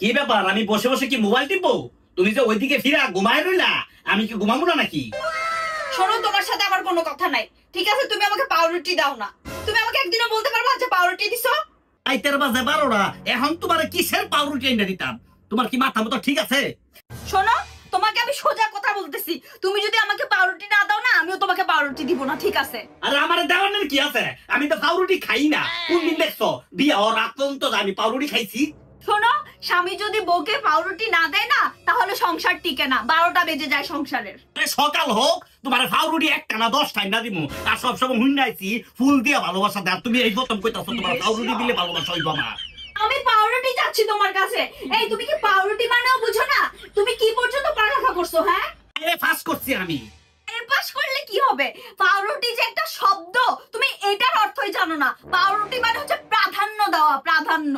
কি ব্যাপার? আমি বসে বসে কি মোবাইল টিপবো? তুমি যে ওইদিকে ফিরা ঘুমায় রইলা, আমি কি ঘুমাবো না নাকি? শোনো, তোমার সাথে আমার কোনো কথা নাই, ঠিক আছে? তুমি আমাকে পাউরুটি দাও না। তুমি আমাকে একদিনও বলতে পারবা যে পাউরুটি দিছো? আইতের বাজে 12টা, এখন তোমার কিসের পাউরুটি এনে দিতাম? তোমার কি মাথা মতো ঠিক আছে? শোনো, তোমাকে আমি সোজা কথা বলতেছি, তুমি যদি আমাকে পাউরুটি না দাও না, আমিও তোমাকে পাউরুটি দিব না, ঠিক আছে? আরে আমার দেওয়ানের কি আছে? আমি তো পাউরুটি খাই না। কোনদিন দেখছো বিয়া ওর আক্রান্ত আমি পাউরুটি খাইছি? শোনো, স্বামী যদি বউকে পাউরুটি না দেয় না, তাহলে সংসার টিকে না, 12টা বেজে যায় সংসারের। সকাল হোক তোমার পাউরুটি একটা না 10টাই না দিমু। আর সবসময় হুন্ডাইছি ফুল দিয়া ভালোবাসা দেয়, তুমি এই প্রথম কইতাছো তোমার পাউরুটি দিলে ভালোবাসা হইব আমার। আমি পাউরুটি চাচ্ছি তোমার কাছে। এই তুমি কি পাউরুটি মানেও বুঝো না? তুমি কি পর্যন্ত পড়ালেখা করছো? হ্যাঁ, পাস করছি আমি। পাস করলে কি হবে? পাউরুটি যে একটা শব্দ, তুমি এটার অর্থই জানো না। পাউরুটি মানে হচ্ছে প্রাধান্য দেওয়া, প্রাধান্য।